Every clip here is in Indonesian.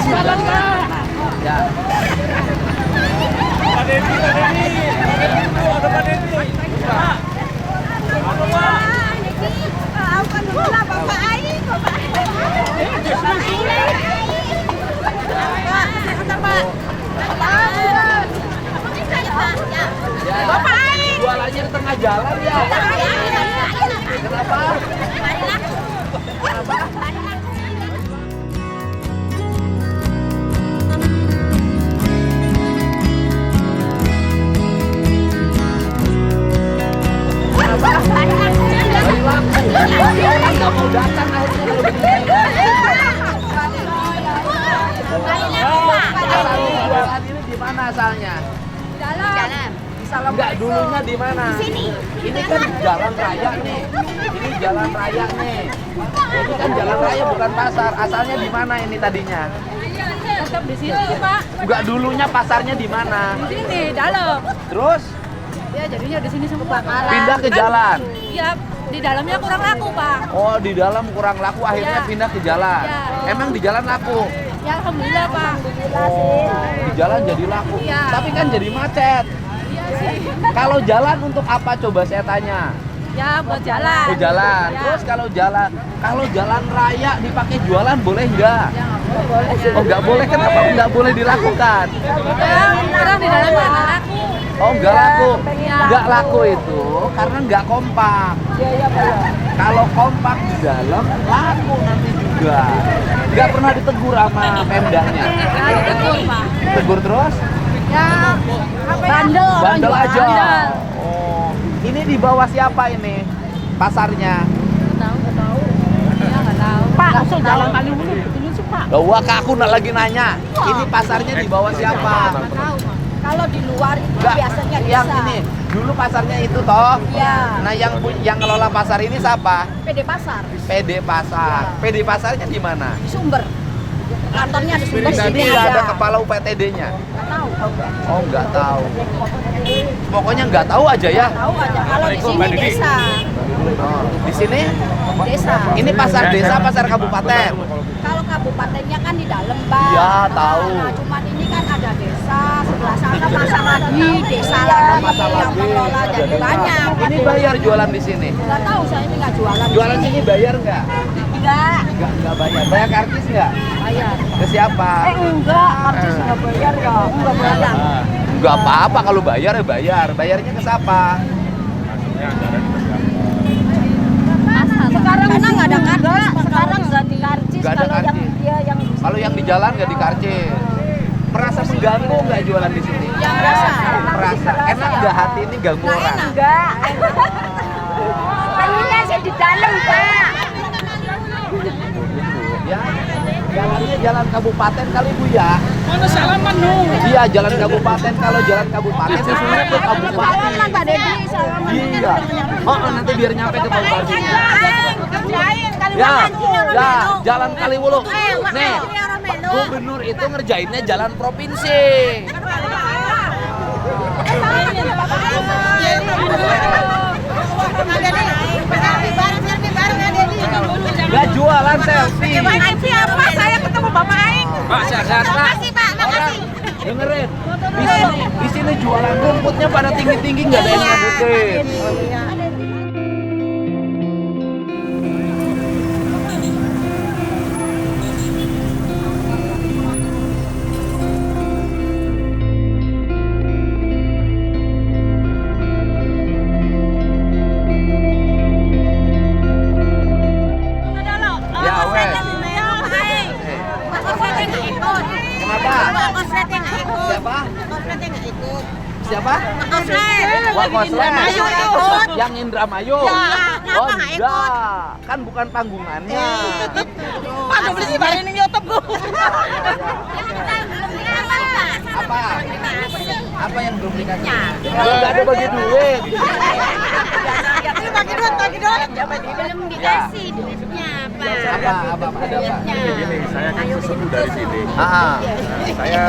Jalan, Pak. Ya. Pak Dedi, Pak Dedi. Tuh, ada Pak Dedi. Pak. Halo, Pak. Bapak jualannya di tengah jalan ya. Kenapa? Nggak mau datang akhirnya kalau jualan ini di mana asalnya? Dalam. Enggak, dulunya di mana? Di sini. Ini kan jalan raya nih. Ini jalan raya nih. Ini kan jalan raya bukan pasar. Asalnya di mana ini tadinya? Tetap di sini, Pak. Enggak, dulunya pasarnya di mana? Di sini, dalam. Terus Ya, jadinya di sini semua kebakaran. pindah ke jalan. Iya, di dalamnya kurang laku, Pak. Oh, di dalam kurang laku akhirnya Ya. pindah ke jalan. Ya. Emang di jalan laku? Ya, alhamdulillah, Pak. Oh, di jalan jadi laku. Iya. Tapi kan jadi macet. Iya sih. Kalau jalan untuk apa coba saya tanya? Ya, buat jalan. Oh, jalan. Ya. Terus kalau jalan raya dipakai jualan boleh nggak? Ya, nggak boleh. Oh, nggak boleh, kenapa nggak boleh dilakukan? Ya, kurang di dalamnya nggak laku. Oh, nggak laku. Ya. Nggak laku itu karena nggak kompak. Iya, Pak. Kalau kompak di dalam laku nanti juga. Nggak pernah ditegur sama Pemdanya. Ya, ditegur, Pak. Tegur terus? Ya, bandel. orang Bandel jualan. aja. Bandel. Oh, ini di bawah siapa ini pasarnya? Nggak tahu. Ya, nggak tahu. Pak, langsung jalan kali dulu. Betul sih, Pak. Loh, Kak, aku lagi nanya. Ini pasarnya di bawah siapa? Nggak tahu, Pak. Kalau di luar itu Enggak, biasanya yang bisa. ini. Dulu pasarnya itu toh. Iya. Nah, yang ngelola pasar ini siapa? PD Pasar. PD Pasar. Iya. PD Pasarnya di mana? Di Sumber. Kantornya di Sumber Di sini sini nggak ada ada. kepala UPTD-nya. Nggak tahu. Oh, nggak tahu. Pokoknya nggak tahu aja ya. Tahu aja. Kalau di sini desa. Oh, di sini Desa. ini pasar desa, pasar kabupaten. Kalau kabupatennya kan di dalam, Pak. Ya, tahu. Nah, cuman ini kan ada desa, sebelah sana pasar lagi, desa lagi pasar yang lagi. mengelola jadi banyak. Ini bayar jualan di sini. Nggak tahu, saya ini nggak jualan. Jualan sini bayar nggak? Enggak. Nggak bayar. Bayar kartis nggak? Bayar. Ke siapa? Enggak, karcis nggak bayar ya. Enggak bayar. Nggak apa-apa kalau bayar ya bayar. Bayarnya ke siapa? Sekarang karena nggak ada karcis, sekarang nggak di karcis. Nggak ada Kalau yang karcis. dia yang Kalau yang di jalan nggak dikarcis. Merasa mengganggu nggak jualan di sini? yang merasa. Merasa. Enak nggak hati ini ganggu orang? Enggak. Kayaknya sih di dalam, Pak. Ya. Jalannya jalan kabupaten kali Bu ya. Mana salaman dong? Iya, jalan kabupaten. Kalau jalan kabupaten susunnya ke kabupaten. Salaman, Pak Dedi, salaman. Iya. Oh, nanti biar nyampe ke kabupatennya. Kerjain kali Ya, mancing orang ya, Melo. jalan Kaliwulu. Makan Nih, orang Melo. gubernur itu ngerjainnya jalan provinsi. Gak jualan selfie. Siapa? Saya ketemu Bapak Aing. Pak, sehat-sehat, Pak. Makasih, Pak. Makasih. Dengerin, di sini jualan rumputnya pada tinggi-tinggi nggak ada yang ngabutin. Ya, wes. Kenapa? Siapa? Siapa? Wak Koslet. Ayo ikut. Yang Indramayu. Ya, kenapa Oh, nggak enggak. Kan bukan panggungannya. Pak, udah beli sebarin ini YouTube Bu. Apa? Apa yang belum dikasih? Kalau nggak ada bagi duit. Bagi duit. Belum dikasih duitnya, Pak. Apa? Ada apa? Begini, saya kan sesepuh dari sini. Ah, Saya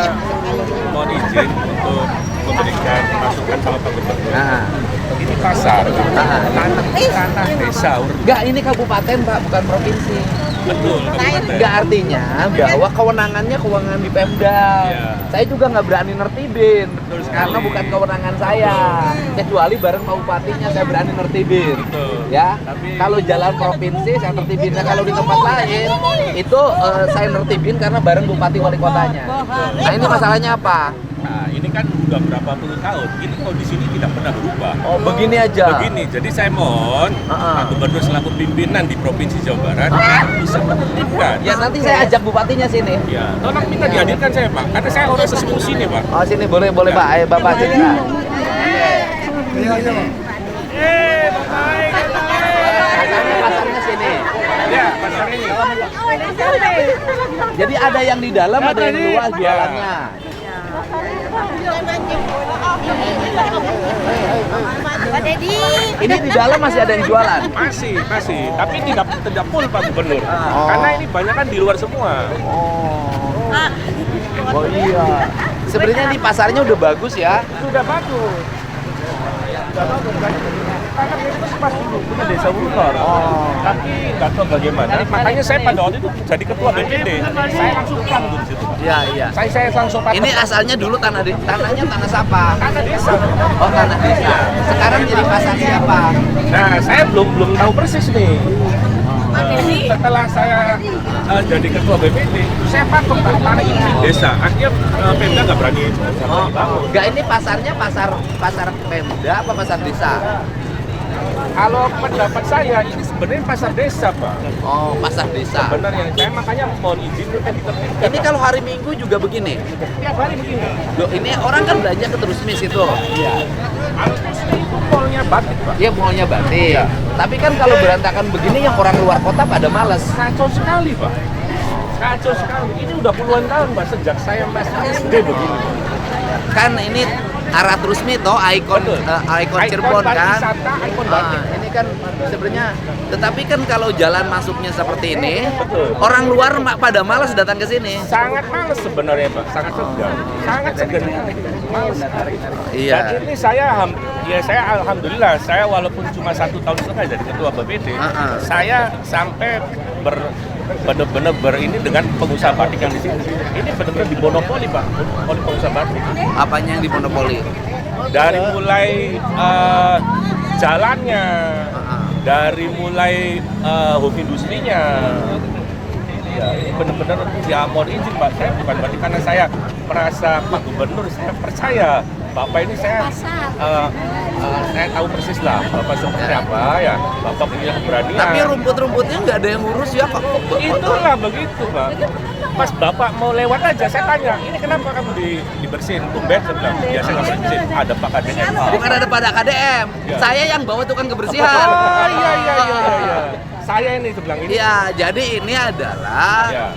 mohon izin untuk memberikan masukan sama Pak Gubernur. ah. Ini pasar, tanah desa. Enggak, ini kabupaten Pak, bukan provinsi. Betul, kabupaten. Nggak, artinya bahwa kewenangannya kewenangan di Pemda. Iya. Saya juga nggak berani nertibin Betul sekali. karena bukan kewenangan saya. Kecuali bareng Pak Bupatinya saya berani nertibin. Betul. Ya, Tapi- kalau jalan provinsi saya nertibinnya, kalau di tempat lain itu saya nertibin karena bareng Bupati Wali Kotanya. Nah ini masalahnya apa? Nah, ini kan udah berapa puluh tahun. Ini kondisi ini tidak pernah berubah. Oh begini aja. Begini, jadi saya mohon Pak Gubernur selaku pimpinan di Provinsi Jawa Barat bisa menertibkan. Ya nanti saya ajak Bupatinya sini. Ya, tolong minta dihadirkan saya Pak, karena saya orang sesepuh sini Pak. Oh sini boleh Pak. Ayo Bapak cerita. Pasarnya sini. Ya, pasar ini. Jadi ada yang di dalam, ada yang di luar jualannya. Pak Dedi. Ini di dalam masih ada yang jualan. Masih. Tapi tidak full Pak Gubernur. Karena ini banyak kan di luar semua. Oh iya. Sebenarnya ini pasarnya udah bagus ya. Sudah bagus. Karena itu pas dulu punya desa Wulkor. Tapi nggak tahu bagaimana. Makanya saya pada waktu itu jadi ketua BPD. Saya langsung panggung di situ. Iya. Saya langsung panggung. Ini asalnya dulu tanahnya tanah siapa? Tanah desa. Oh tanah desa. Sekarang jadi pasar siapa? Nah, saya belum tahu persis nih. Setelah saya jadi ketua BPD, saya patung tanah ini desa. Akhirnya Pemda nggak berani bangun. Enggak, ini pasarnya pasar Pemda apa pasar desa? Kalau pendapat saya ini sebenarnya pasar desa Pak. Oh pasar desa. Sebenarnya saya makanya mohon izin untuk ditertibkan. Ini kalau hari Minggu juga begini. Tiap hari begini. Loh, ini orang kan belanja ke Trusmis itu. Iya. Kalau terus itu mallnya batik Pak. Iya maunya batik. Iya. Tapi kan kalau berantakan begini yang orang luar kota pada males. Kacau sekali Pak. Kacau sekali. Ini udah puluhan tahun Pak sejak saya masih SD begini. Kan ini arah Trusmi toh ikon Betul. ikon Cirebon kan. pariwisata, ikon batik. Ini kan sebenarnya, tetapi kan kalau jalan masuknya seperti ini, Betul. orang luar pada malas datang ke sini. Sangat males sebenarnya Pak, sangat segan. Sangat segan. Males. Iya. Dan ini saya alhamdulillah, saya walaupun cuma 1 tahun setengah jadi ketua BPD, saya sampai benar-benar ini dengan pengusaha batik yang di sini. Ini benar-benar dimonopoli Pak, oleh pengusaha batik. Apanya yang dimonopoli? Dari mulai jalannya, dari mulai home industrinya. Ya, ini benar-benar ya mohon izin Pak, saya bukan berarti karena saya merasa Pak Gubernur, saya percaya Bapak ini saya tahu persis lah Bapak seperti apa ya, Bapak punya keberanian. Tapi rumput-rumputnya nggak ada yang ngurus ya kok. Itulah begitu Pak. Pas Bapak mau lewat aja, saya tanya, ini kenapa kamu dibersihin? Tumben, saya bilang, biasa nggak bersihin, ada Pak KDM. Bukan ada pada KDM. Ya. Saya yang bawa tukang kebersihan. Oh iya. Saya ini bilang ini. Iya, jadi ini adalah Ya.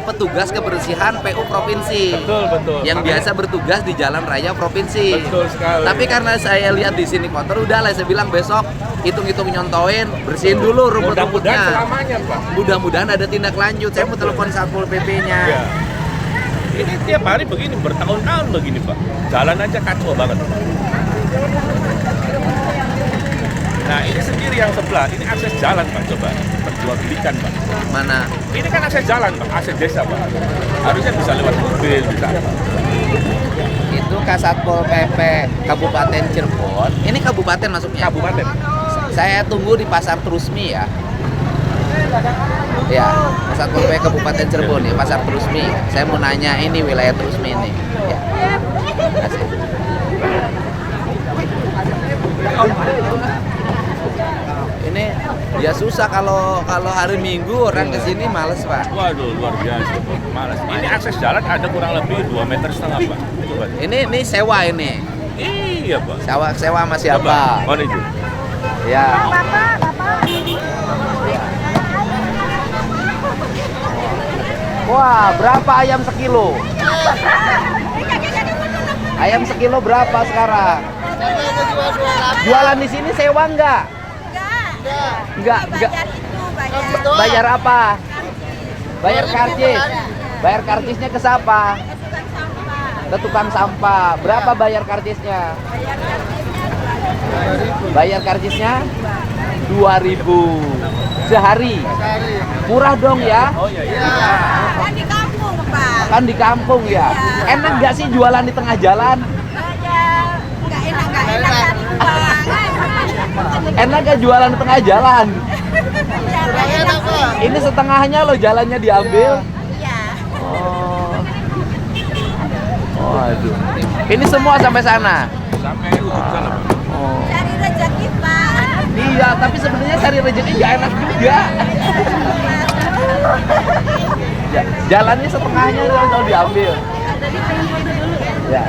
petugas kebersihan PU provinsi. Betul. Yang biasa bertugas di jalan raya provinsi. Betul sekali. Tapi karena saya lihat di sini kotor, udah lah saya bilang besok hitung-hitung nyontoin, bersihin dulu Mudah-mudahan rumput-rumputnya. selamanya Pak. Mudah-mudahan ada tindak lanjut. Saya mau telepon Satpol PP-nya. Ya. Ini tiap hari begini, bertahun-tahun begini Pak. Jalan aja kacau banget. Nah ini sendiri yang sebelah, ini akses jalan Pak, coba perjualbelikan Pak. Mana? Ini kan akses jalan Pak, akses desa Pak. Harusnya bisa lewat mobil, bisa. Itu Kasatpol PP Kabupaten Cirebon. Ini kabupaten masuknya. Kabupaten. Saya tunggu di Pasar Trusmi ya. Ya, Kasatpol PP Kabupaten Cirebon ya, Pasar Trusmi. Saya mau nanya ini wilayah Trusmi ini. Ya. Kasih. Ini ya susah kalau hari Minggu orang kesini males Pak. Waduh, luar biasa. Malas. Ini akses jalan ada kurang lebih 2,5 meter Pak. Coba. Ini sewa ini. Iya Pak. Sewa sama siapa? Mana itu? Ya. Wah, berapa ayam sekilo? Ayam sekilo berapa sekarang? Jualan di sini sewa enggak? Enggak. Bayar apa? Bayar karcis. Bayar karcisnya ke siapa? Ke tukang sampah. Berapa bayar karcisnya? Bayar karcisnya 2.000 sehari. Murah dong ya? Oh iya. Kan di kampung, Pak. Kan di kampung ya. Enak nggak sih jualan di tengah jalan? Nggak enak cari uang. Enak nggak jualan di tengah jalan? Ini setengahnya loh jalannya diambil. Iya. Oh, aduh. Ini semua sampai sana. Sampai ujung sana, Pak. Oh. Cari rezeki, Pak. Iya, tapi sebenarnya cari rezeki nggak enak juga. Jalannya setengahnya kalau diambil. Ya.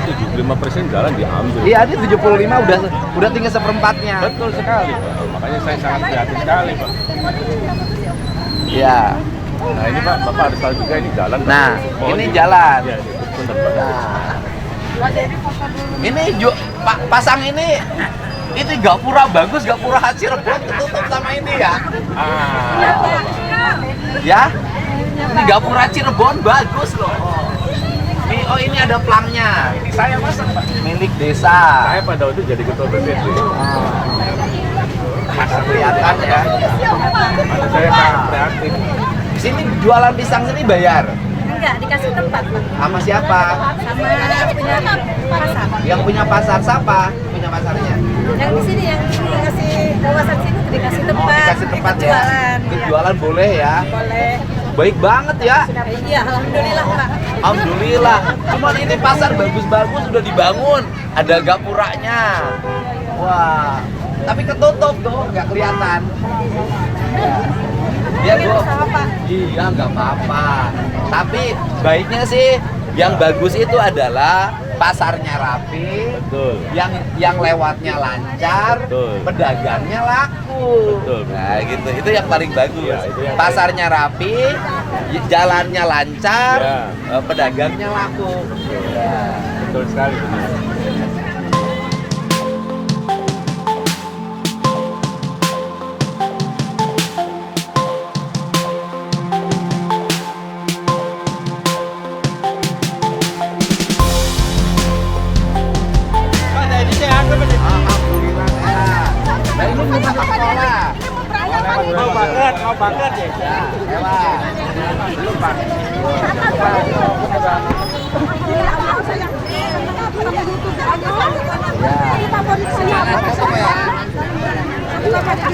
75% jalan diambil. Iya, ini 75 udah tinggal seperempatnya. Betul sekali, Pak. Makanya saya sangat prihatin sekali, Pak. Iya. Nah ini Pak, Bapak harus tahu juga ini jalan. Nah, Oh, ini jalan. Iya, benar, Pak. Nah, ini pasang ini gapura bagus, gapura Cirebon ketutup sama ini ya. Ya, ini gapura Cirebon bagus loh. Ini ada plangnya. Ini saya masang, Pak. Milik desa. Saya pada waktu jadi ketua BPD. Kelihatan ya. Ada saya sangat prihatin. Sini jualan pisang sini bayar. Enggak, dikasih tempat, Pak. Sama siapa? Sama punya pasar. Yang punya pasar siapa? Punya pasarnya. Yang di sini yang dikasih kawasan sini dikasih tempat. Oh, dikasih tempat ikut ya. jualan. Ikut jualan boleh ya. Boleh. Baik banget ya. Iya, alhamdulillah, Pak. Alhamdulillah. Cuman ini pasar bagus-bagus sudah dibangun. Ada gapuranya. Wah. Tapi ketutup tuh, nggak kelihatan. Ya, Bu. Iya, nggak apa-apa. Tapi baiknya sih yang bagus itu adalah pasarnya rapi, Betul. yang lewatnya lancar, Betul. pedagangnya laku. Betul, betul. Nah, gitu. Itu yang paling bagus. Iya, itu yang Pasarnya rapi, jalannya lancar, Iya. pedagangnya laku. Ya. Betul sekali. Alhamdulillah sehat. Nah, ini mau masuk sekolah. Mau banget ya. Ya, lewat. Belum, Pak.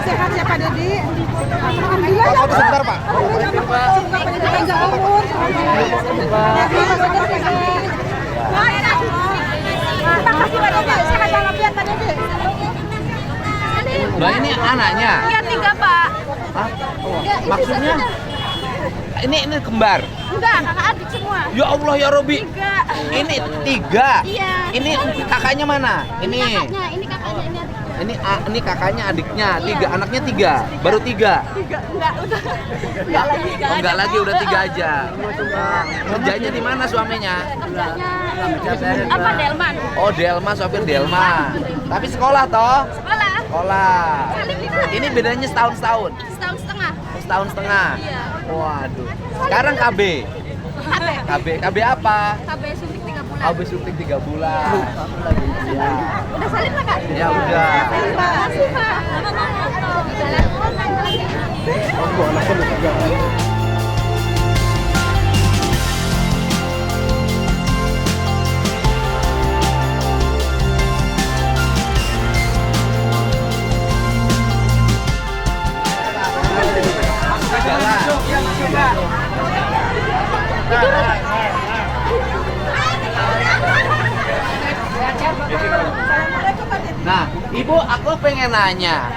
Sehat ya Pak Dedi. Alhamdulillah ya Pak. Sebentar, Pak. Panjang umur. Terima kasih Pak Dedi. Sehat walafiat Pak Dedi. Nah, ini anaknya. Iya 3 Pak. Hah? Maksudnya? Ini kembar. Enggak, kakak adik semua. Ya Allah ya Robi. 3. Ini 3. Iya. Ini kakaknya mana? Ini. Kakaknya, ini kakaknya, ini adiknya. Ini kakaknya adiknya. 3 anaknya 3. Baru 3. 3. Enggak, udah. Enggak lagi. Oh, enggak lagi udah 3 aja. Kerjanya di mana suaminya? Kerjanya apa Delman? Oh, Delma, sopir Delma. Tapi sekolah toh? Sekolah. Sekolah. Ini bedanya setahun. Setahun setengah. Setahun setengah. Iya. Waduh. Sekarang KB. KB apa? KB suntik 3 bulan. KB suntik 3 bulan. Ya. Udah salin Pak Kak? Ya udah. Terima kasih Pak. Nah, Ibu, aku pengen nanya.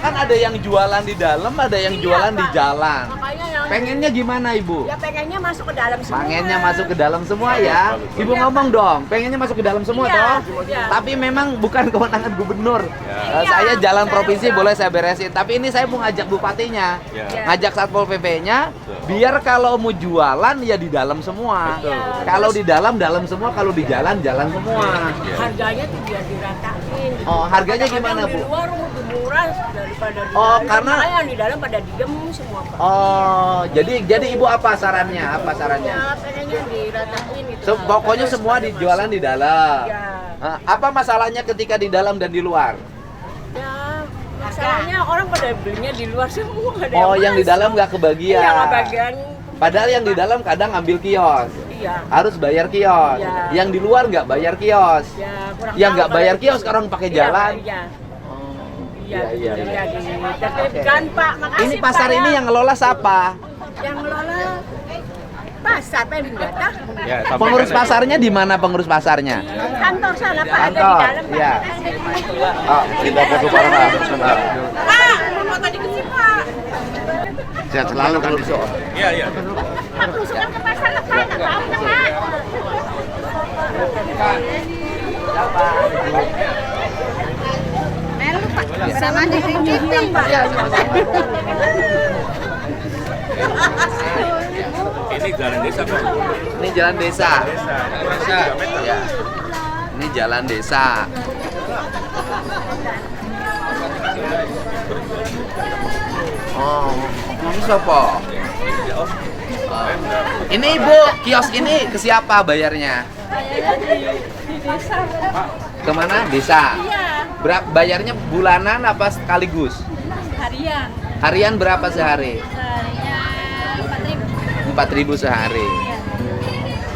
Kan ada yang jualan di dalam, ada yang jualan di jalan. Makanya yang Pengennya gimana, Ibu? ya pengennya masuk ke dalam semua. Pengennya masuk ke dalam semua ya. Ibu ngomong dong, pengennya masuk ke dalam semua Iya, toh. iya. Tapi memang bukan kewenangan gubernur. Iya. Saya jalan Saya provinsi udah. boleh saya beresin. Tapi ini saya mau ngajak bupatinya, Iya. ngajak satpol pp-nya, biar kalau mau jualan ya di dalam semua. Betul. Kalau di dalam semua, kalau di jalan semua. Harganya tuh biar diratain. Gitu. Oh, harganya Kadang-kadang gimana, Bu? Di luar lebih murah daripada di Oh, dalam. karena- Makanya yang di dalam pada diem semua Pak. Oh, jadi Ibu apa sarannya? Apa sarannya? Ya pengennya diratain gitu. Pokoknya semua dijualan di dalam. Ya. Apa masalahnya ketika di dalam dan di luar? Ya, masalahnya orang pada belinya di luar semua. Ada Oh, yang di masuk. dalam nggak kebagian. Iya, nggak bagian. Padahal yang di dalam kadang ambil kios. Iya. Harus bayar kios. Iya. Yang di luar nggak bayar kios. Ya, kurang Yang tahu nggak bayar kalau kios itu. sekarang pakai Iya, jalan. Iya. Iya, iya, iya. Tapi kan Pak, makasih Ini pasar Pak, ini ya. yang ngelola siapa? Yang ngelola pasar Pemda. Ya, sampaikan Pengurus aja. pasarnya di mana pengurus pasarnya? Kantor sana Pak, ada di Kantor. dalam Pak. Iya. Ah, kita foto bareng lah. Sebentar. Pak, mau tadi ke sini Pak. Sehat selalu kan di soal. Iya, iya. Pak, berusukan ke pasar apa? Nggak tahu kan Pak. Sama di sini Pak. Ini jalan desa Pak. Ini jalan desa. Desa. Ya. Ini jalan desa. Oh, ini siapa? Ini Ibu, kios ini ke siapa bayarnya? Kemana? Desa. Berapa bayarnya bulanan apa sekaligus? Harian. Harian berapa sehari? Harian 4.000. 4.000 sehari.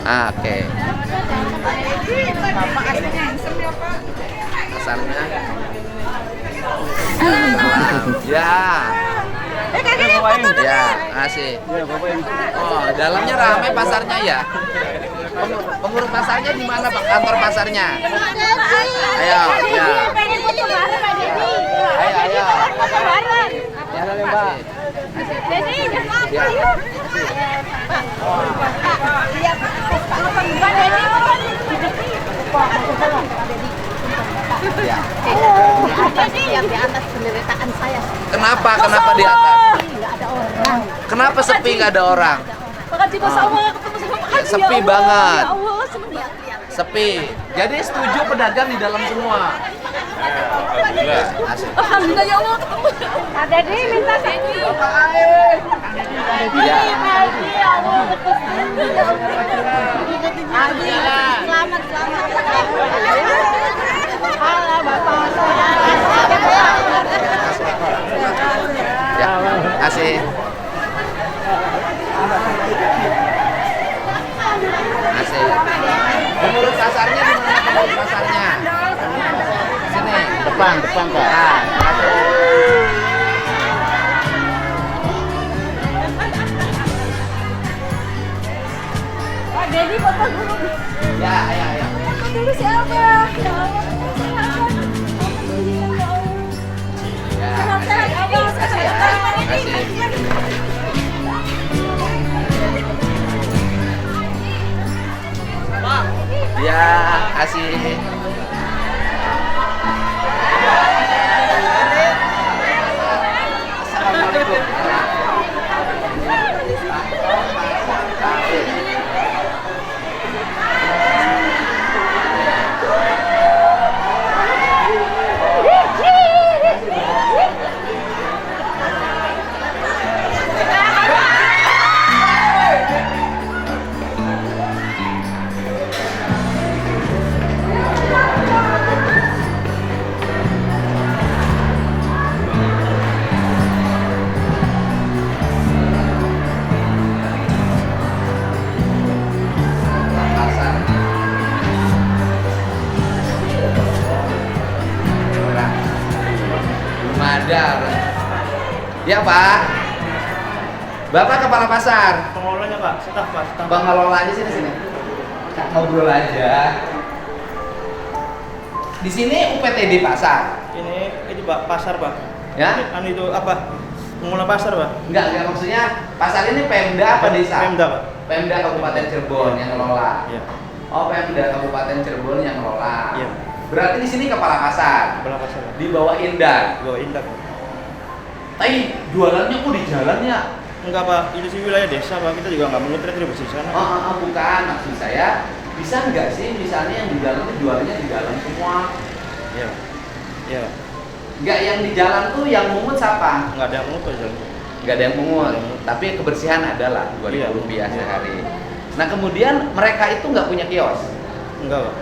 Ah, oke. Pasarnya. Ya. Ya, asik. Oh, dalamnya ramai pasarnya ya. Pengurus pasarnya di mana Pak? Kantor pasarnya. Ayo, ya. Ayo, ayo. Ya, Mbak. Ya. Ya. Yang di atas penderitaan saya. Kenapa? Kenapa di atas? Nggak ada orang. Kenapa sepi nggak ada orang? Makasih Mas sama ketemu sama Pak Haji. Sepi Ya Allah, banget. Ya Allah, seneng banget. Sepi. Jadi setuju pedagang di dalam semua. Alhamdulillah. Asik. Alhamdulillah ya Allah ketemu. Ada di minta sini. Ya. Ya Allah, Selamat, selamat. Halo Bapak. Ya. Asik. Asik. Pengurus pasarnya di mana pengurus pasarnya? Sini. Depan Pak. Nah, Pak Dedi foto dulu. ya, ya, ya. Foto dulu siapa? Ya Allah. Alhamdulillah ya Allah. Ya. Sehat-sehat ya Allah. Sehat-sehat. Asik. Ya, asik. Assalamualaikum. Pasar. Belum ada. Ya Pak. Bapak kepala pasar. Pengelolanya Pak, staf Pak, staf. Pengelolanya sini sini. Ngobrol aja. Di sini UPTD pasar. Ini Pak, pasar Pak. Ya? Anu itu apa? Pengelola pasar Pak. Enggak, maksudnya pasar ini Pemda apa desa? Pemda Pak. Pemda Kabupaten Cirebon yang ngelola. Iya. Oh, Pemda Kabupaten Cirebon yang ngelola. Iya. Berarti di sini kepala pasar. Kepala pasar Pak. Di bawah Indah. Bawa indah Pak. Tapi jualannya kok di jalan ya? Enggak Pak, itu sih wilayah desa Pak. Kita juga nggak mengutret di sana. Bukan, maksud saya bisa nggak sih misalnya yang di jalan tuh jualannya di jalan semua? Iya. Iya. Nggak, yang di jalan tuh yang mungut siapa? Nggak ada yang mengukur jalan. Nggak ada yang mungut, Nggak ada yang mungut. tapi kebersihan adalah Iya. Rp2.000 Iya. sehari. Nah kemudian mereka itu nggak punya kios. Enggak Pak.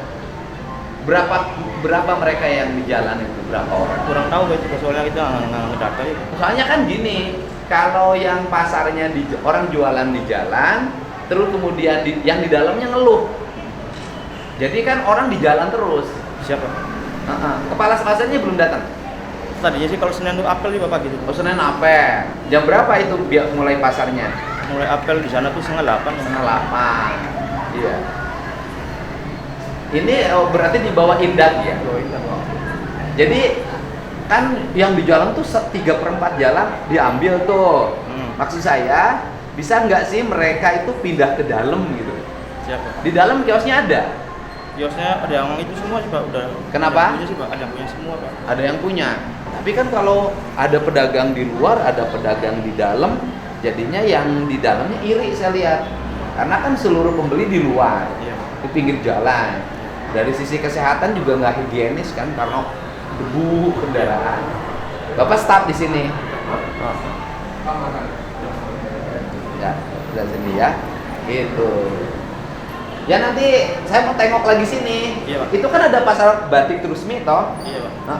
Berapa mereka yang di jalan itu? Berapa orang? Kurang tahu Pak itu, soalnya kita nggak ngedata ya. Soalnya kan gini, kalau yang pasarnya orang jualan di jalan, terus kemudian yang di dalamnya ngeluh. Jadi kan orang di jalan terus. Siapa? Kepala pasarnya belum datang. Tadinya sih kalau Senin tuh apel nih Bapak gitu. Oh, Senin apel. Jam berapa itu mulai pasarnya? Mulai apel di sana tuh 7:30. 7:30. Iya. Ini berarti di bawah Indah ya? Jadi kan yang di jalan tuh 3/4 jalan diambil tuh. Maksud saya, bisa nggak sih mereka itu pindah ke dalam gitu? Siapa? Di dalam kiosnya ada? Kiosnya ada yang itu semua sih Pak, udah. Kenapa? Ada yang punya sih Pak, ada yang punya semua Pak. Ada yang punya. Tapi kan kalau ada pedagang di luar, ada pedagang di dalam, jadinya yang di dalamnya iri saya lihat. Karena kan seluruh pembeli di luar, Iya. di pinggir jalan. Dari sisi kesehatan juga nggak higienis kan, karena debu kendaraan. Bapak start di sini. Ya, dari sini ya. Gitu. Ya nanti saya mau tengok lagi sini. Iya, Pak. Itu kan ada pasar batik Trusmi toh. Iya Pak.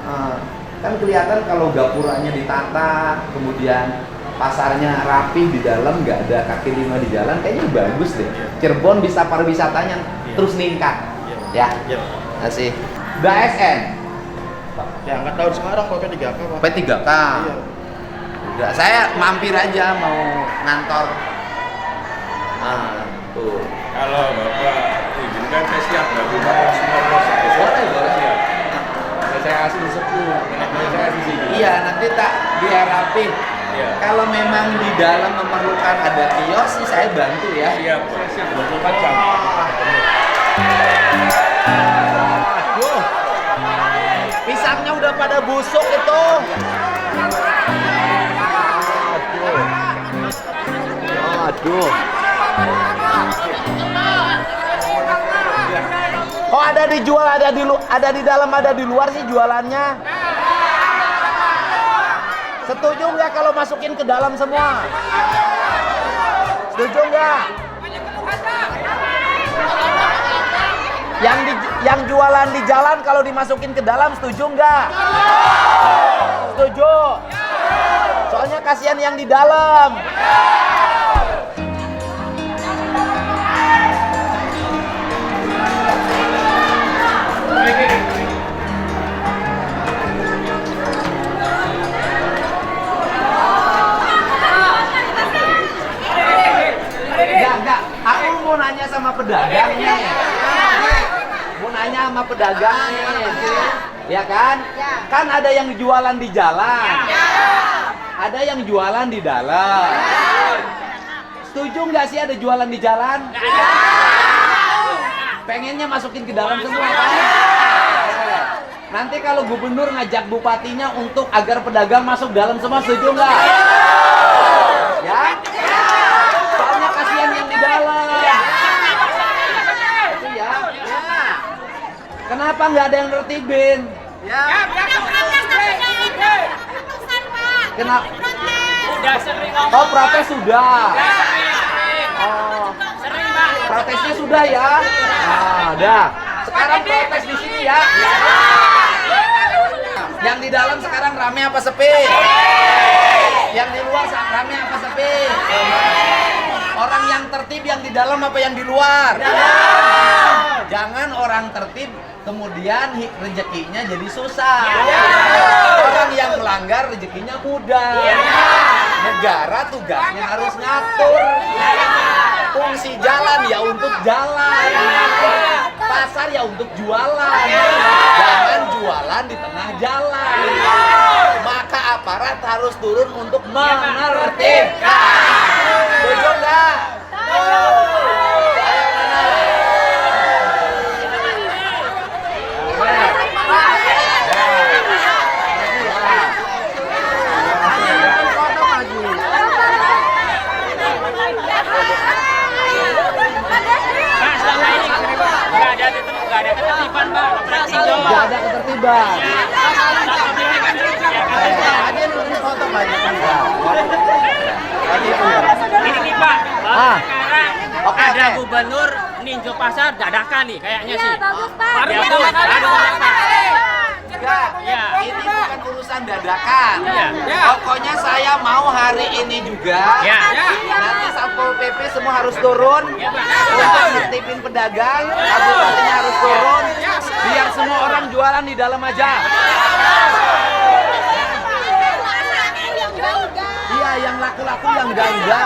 Kan kelihatan kalau gapuranya ditata, kemudian pasarnya rapi di dalam, nggak ada kaki lima di jalan, kayaknya bagus deh. Iya. Cirebon bisa pariwisatanya Iya. terus meningkat. Iya Pak. Ya, Iya Pak. kasih. BASN, Ya nggak tahu sekarang Pak, P3K Pak. P3K. Iya. Udah, saya mampir aja mau ngantor. Tuh. Kalau Bapak izinkan saya siap melakukan semua proses. Boleh. Siap. Saya kasih 10, saya kasih sini. Iya, nanti tak biar rapi. Iya. Kalau memang di dalam memerlukan ada kios sih saya bantu ya. Siap, saya siap 24 jam. Aduh. Pisangnya udah pada busuk itu. Aduh. Oh, ada dijual, ada di dalam, ada di luar sih jualannya. Setuju nggak kalau masukin ke dalam semua? Setuju nggak? Yang jualan di jalan kalau dimasukin ke dalam, setuju nggak? Setuju. Soalnya kasihan yang di dalam. Enggak. Aku mau nanya sama pedagangnya. Mau nanya sama pedagangnya. Ya kan? Kan ada yang jualan di jalan. Ada yang jualan di dalam. Setuju nggak sih ada jualan di jalan? Pengennya masukin ke dalam semua kan? Nanti kalau gubernur ngajak bupatinya untuk agar pedagang masuk dalam semua, setuju nggak? Ya? Soalnya kasihan yang di dalam. Itu ya. Kenapa nggak ada yang nertibin? Kenapa? Udah sering ngomong. Oh, protes sudah. Oh, sering Pak. Protesnya sudah ya. Ada. Sekarang protes di sini ya. Yang di dalam sekarang rame apa sepi? Yang di luar rame apa sepi? Orang yang tertib yang di dalam apa yang di luar? Jangan orang tertib kemudian rezekinya jadi susah. Orang yang melanggar rezekinya mudah. Negara tugasnya harus ngatur. Fungsi jalan ya untuk jalan. Pasar ya untuk jualan. Jangan jualan di tengah jalan. Maka aparat harus turun untuk menertibkan. Setuju nggak? Ayo mana? Pak, selama ini nggak ada ketertiban Pak. Nggak ada ketertiban. Aja nulis foto banyak. Ini nih Pak, Ah. sekarang Ada gubernur ninjo pasar dadakan nih kayaknya sih. bagus, Pak. Baru Iya, baru bagus, baru Pak. Enggak, Ya. ini bukan urusan dadakan. Iya. Ya. Pokoknya saya mau hari ini juga. Ya. Nanti Satpol PP semua harus turun untuk nertibin pedagang, kabupatennya harus turun, biar semua orang jualan di dalam aja. Iya, yang laku-laku yang gangga.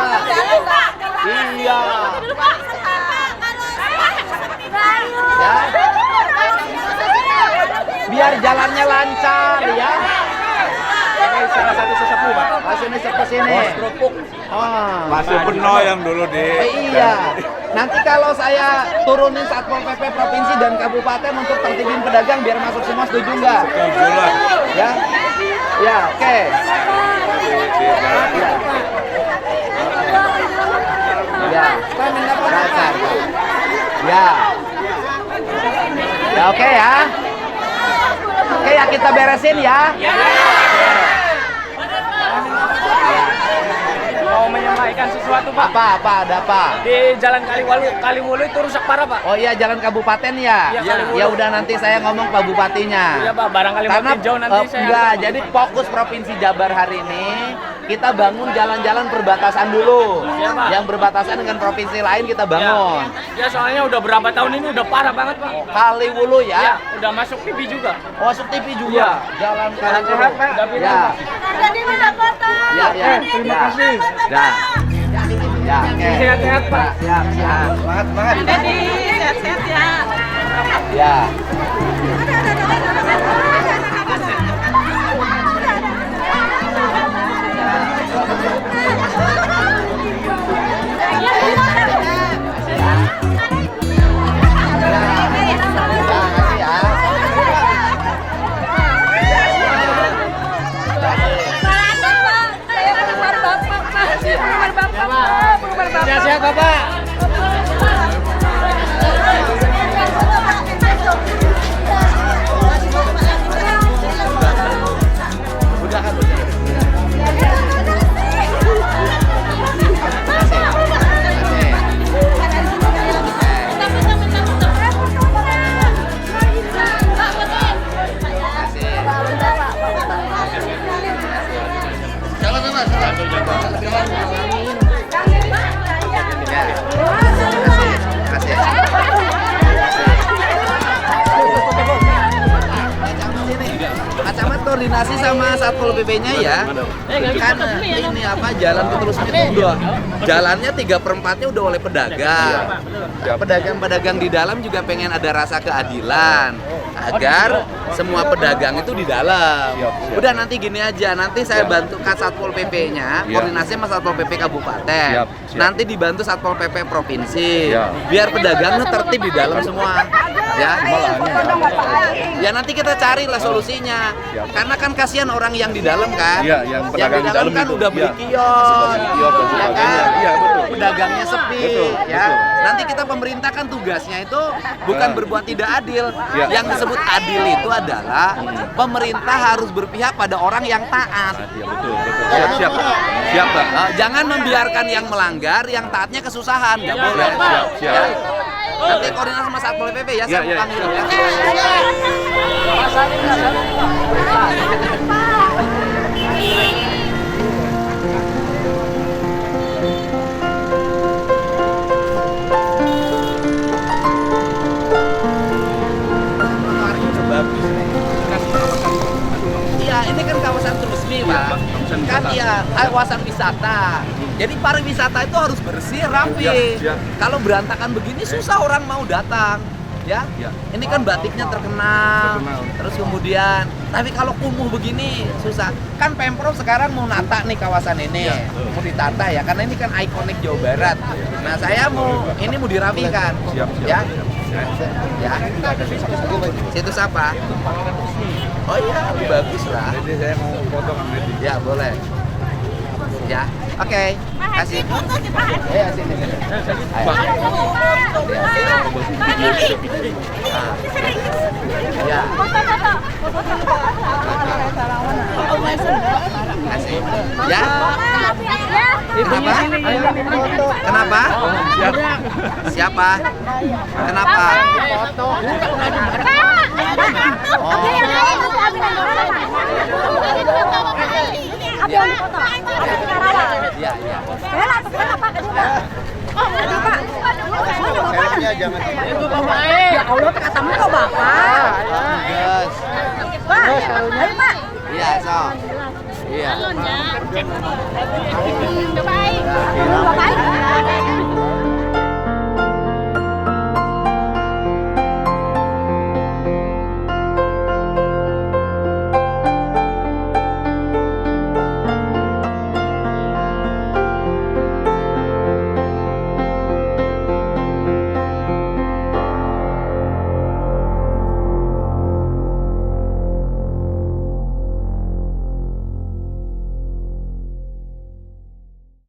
Iya. Ya. Biar jalannya lancar ya. Ini salah satu sesepuh, Pak. Sini ke sini. Kerupuk. Oh. Peno yang dulu di. Iya. Nanti kalau saya turunin Satpol PP provinsi dan kabupaten untuk tertibin pedagang biar masuk semua, setuju nggak? Setuju lah. Ya. Ya, oke. Ya. Dasar. Ya. Ya, oke ya. Oke ya, kita beresin ya. Mau menyampaikan sesuatu Pak. Apa ada apa? Di Jalan Kaliwulu itu rusak parah Pak. Oh iya, jalan kabupaten ya. Iya, Kaliwulu. Ya udah, nanti saya ngomong Pak Bupatinya. Iya Pak, barangkali mau Karena tinjau nanti saya. enggak, jadi fokus Provinsi Jabar hari ini kita bangun jalan-jalan perbatasan dulu. Iya, Pak. Yang berbatasan dengan provinsi lain kita bangun. Ya soalnya udah berapa tahun ini udah parah banget Pak. Kaliwulu Ya, ya. udah masuk TV juga. Oh, masuk TV juga. Jalan Kaliwulu. Udah pindah, Ya. Pak. Jadi minta foto. Ya. Terima kasih. Ya. Ya, oke. Sehat-sehat, Pak. Siap. Semangat. Jadi sehat-sehat ya. Ya. Sehat-sehat Bapak. Camat koordinasi sama Satpol PP-nya ya. Kan ini apa, jalan terus itu udah jalannya 3/4-nya udah oleh pedagang. Pedagang-pedagang di dalam juga pengen ada rasa keadilan agar semua pedagang itu di dalam. Udah, nanti gini aja, nanti saya bantu Satpol PP-nya, koordinasi sama Satpol PP kabupaten. Nanti dibantu Satpol PP provinsi. Biar pedagangnya tertib di dalam semua. Ya. Ya nanti kita carilah solusinya. Karena kan kasihan orang yang di dalam kan. Iya, yang pedagang di dalam kan itu. udah beli Iya. kios. Kios dan Ya sebagainya. kan? Iya, betul. Pedagangnya sepi, Betul, ya. betul. Nanti kita pemerintah kan tugasnya itu bukan berbuat tidak adil. Iya. Yang disebut adil itu adalah pemerintah harus berpihak pada orang yang taat. Iya, betul. Siap, Pak. Jangan membiarkan yang melanggar, yang taatnya kesusahan. Nggak boleh. Siap. Ya. Nanti koordinasi sama Satpol PP ya, saya Iya. panggil ya. Iya, ini kan kawasan resmi, Pak. Kan ya kawasan wisata. Jadi pariwisata itu harus bersih, rapi. Kalau berantakan begini susah orang mau datang. Ya, ini kan batiknya terkenal. Terus kemudian, tapi kalau kumuh begini susah. Kan Pemprov sekarang mau nata nih kawasan ini, mau ditata ya, karena ini kan ikonik Jawa Barat. Nah, saya mau ini mau dirapikan, ya. Ya. Situs apa? Oh iya, bagus lah. Jadi saya mau foto sama Edi. Ya, boleh. Ya, oke. Kasih. Ya, sini. Ayo. Ya. Kasih. Ya. Kenapa? Kenapa? Siapa? Kenapa? Iya, iya. Ya Allah, katamu kok Bapak. Yes. Pak, ayo Pak. Iya, so. Iya. Bapak.